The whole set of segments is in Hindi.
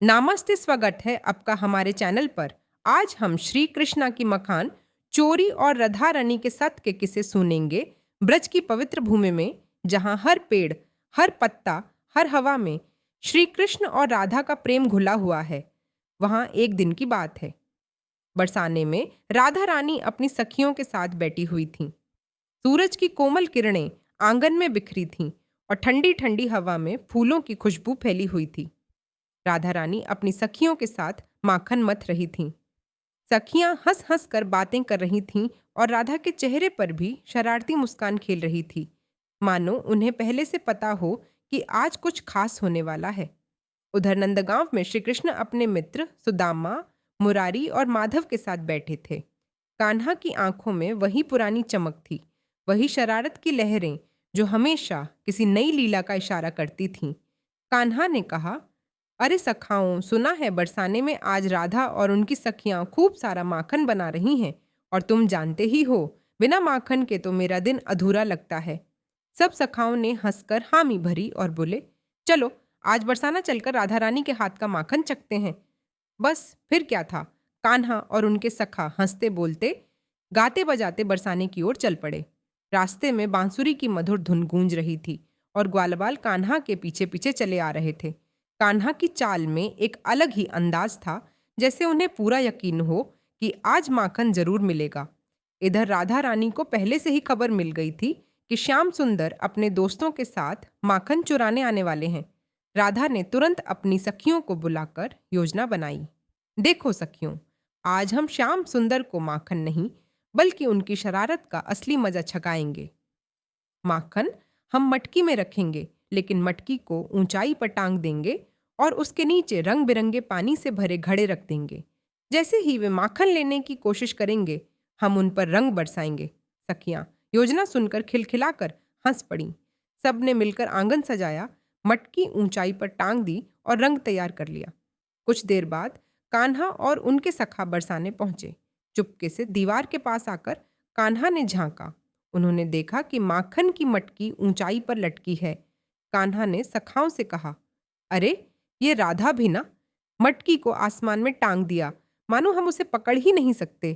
नमस्ते, स्वागत है आपका हमारे चैनल पर। आज हम श्री कृष्णा की मखान चोरी और राधा रानी के सत्य के किस्से सुनेंगे। ब्रज की पवित्र भूमि में, जहाँ हर पेड़, हर पत्ता, हर हवा में श्री कृष्ण और राधा का प्रेम घुला हुआ है, वहाँ एक दिन की बात है। बरसाने में राधा रानी अपनी सखियों के साथ बैठी हुई थीं। सूरज की कोमल किरणें आंगन में बिखरी थीं और ठंडी ठंडी हवा में फूलों की खुशबू फैली हुई थी। राधा रानी अपनी सखियों के साथ माखन मथ रही थीं। सखियां हंस हंस कर बातें कर रही थीं और राधा के चेहरे पर भी शरारती मुस्कान खेल रही थी, मानो उन्हें पहले से पता हो कि आज कुछ खास होने वाला है। उधर नंदगांव में श्री कृष्ण अपने मित्र सुदामा, मुरारी और माधव के साथ बैठे थे। कान्हा की आंखों में वही पुरानी चमक थी, वही शरारत की लहरें जो हमेशा किसी नई लीला का इशारा करती थीं। कान्हा ने कहा, अरे सखाओं, सुना है बरसाने में आज राधा और उनकी सखियां खूब सारा माखन बना रही हैं, और तुम जानते ही हो, बिना माखन के तो मेरा दिन अधूरा लगता है। सब सखाओं ने हंसकर हामी भरी और बोले, चलो आज बरसाना चलकर राधा रानी के हाथ का माखन चखते हैं। बस फिर क्या था, कान्हा और उनके सखा हंसते बोलते, गाते बजाते बरसाने की ओर चल पड़े। रास्ते में बांसुरी की मधुर धुन गूंज रही थी और ग्वालवाल कान्हा के पीछे पीछे चले आ रहे थे। कान्हा की चाल में एक अलग ही अंदाज था, जैसे उन्हें पूरा यकीन हो कि आज माखन जरूर मिलेगा। इधर राधा रानी को पहले से ही खबर मिल गई थी कि श्याम सुंदर अपने दोस्तों के साथ माखन चुराने आने वाले हैं। राधा ने तुरंत अपनी सखियों को बुलाकर योजना बनाई। देखो सखियों, आज हम श्याम सुंदर को माखन नहीं, बल्कि उनकी शरारत का असली मजा छकाएंगे। माखन हम मटकी में रखेंगे, लेकिन मटकी को ऊंचाई पर टांग देंगे और उसके नीचे रंग बिरंगे पानी से भरे घड़े रख देंगे। जैसे ही वे माखन लेने की कोशिश करेंगे, हम उन पर रंग बरसाएंगे। सखियां योजना सुनकर खिलखिलाकर हंस पड़ी। सबने मिलकर आंगन सजाया, मटकी ऊंचाई पर टांग दी और रंग तैयार कर लिया। कुछ देर बाद कान्हा और उनके सखा बरसाने पहुंचे। चुपके से दीवार के पास आकर कान्हा ने झांका। उन्होंने देखा कि माखन की मटकी ऊंचाई पर लटकी है। कान्हा ने सखाओं से कहा, अरे ये राधा भी ना, मटकी को आसमान में टांग दिया, मानो हम उसे पकड़ ही नहीं सकते।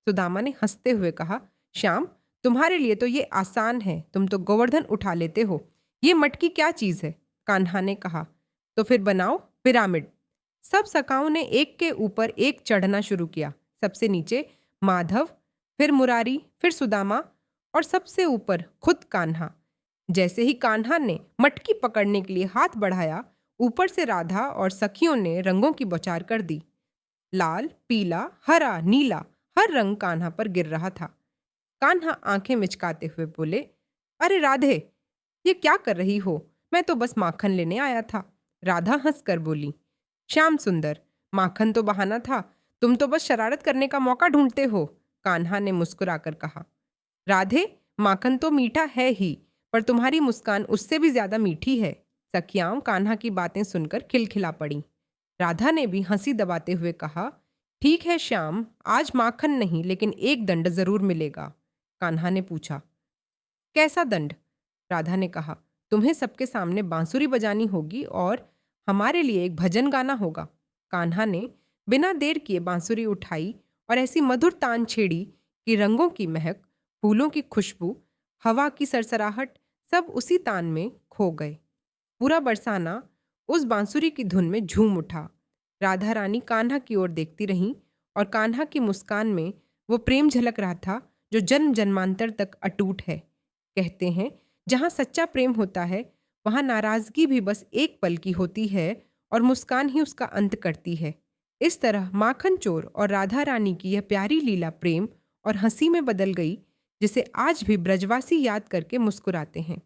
सुदामा ने हंसते हुए कहा, श्याम, तुम्हारे लिए तो ये आसान है, तुम तो गोवर्धन उठा लेते हो, ये मटकी क्या चीज है। कान्हा ने कहा, तो फिर बनाओ पिरामिड। सब सखाओं ने एक के ऊपर एक चढ़ना शुरू किया। सबसे नीचे माधव, फिर मुरारी, फिर सुदामा और सबसे ऊपर खुद कान्हा। जैसे ही कान्हा ने मटकी पकड़ने के लिए हाथ बढ़ाया, ऊपर से राधा और सखियों ने रंगों की बौछार कर दी। लाल, पीला, हरा, नीला, हर रंग कान्हा पर गिर रहा था। कान्हा आंखें मिचकाते हुए बोले, अरे राधे, ये क्या कर रही हो? मैं तो बस माखन लेने आया था। राधा हंसकर बोली, श्याम सुंदर, माखन तो बहाना था, तुम तो बस शरारत करने का मौका ढूंढते हो। कान्हा ने मुस्कुराकर कहा, राधे, माखन तो मीठा है ही, पर तुम्हारी मुस्कान उससे भी ज्यादा मीठी है। सखियां कान्हा की बातें सुनकर खिलखिला पड़ी। राधा ने भी हंसी दबाते हुए कहा, ठीक है श्याम, आज माखन नहीं, लेकिन एक दंड जरूर मिलेगा। कान्हा ने पूछा, कैसा दंड? राधा ने कहा, तुम्हें सबके सामने बांसुरी बजानी होगी और हमारे लिए एक भजन गाना होगा। कान्हा ने बिना देर किए बांसुरी उठाई और ऐसी मधुर तान छेड़ी कि रंगों की महक, फूलों की खुशबू, हवा की सरसराहट सब उसी तान में खो गए। पूरा बरसाना उस बांसुरी की धुन में झूम उठा। राधा रानी कान्हा की ओर देखती रहीं और कान्हा की मुस्कान में वो प्रेम झलक रहा था जो जन्म जन्मांतर तक अटूट है। कहते हैं, जहाँ सच्चा प्रेम होता है, वहाँ नाराजगी भी बस एक पल की होती है और मुस्कान ही उसका अंत करती है। इस तरह माखन चोर और राधा रानी की यह प्यारी लीला प्रेम और हंसी में बदल गई, जिसे आज भी ब्रजवासी याद करके मुस्कुराते हैं।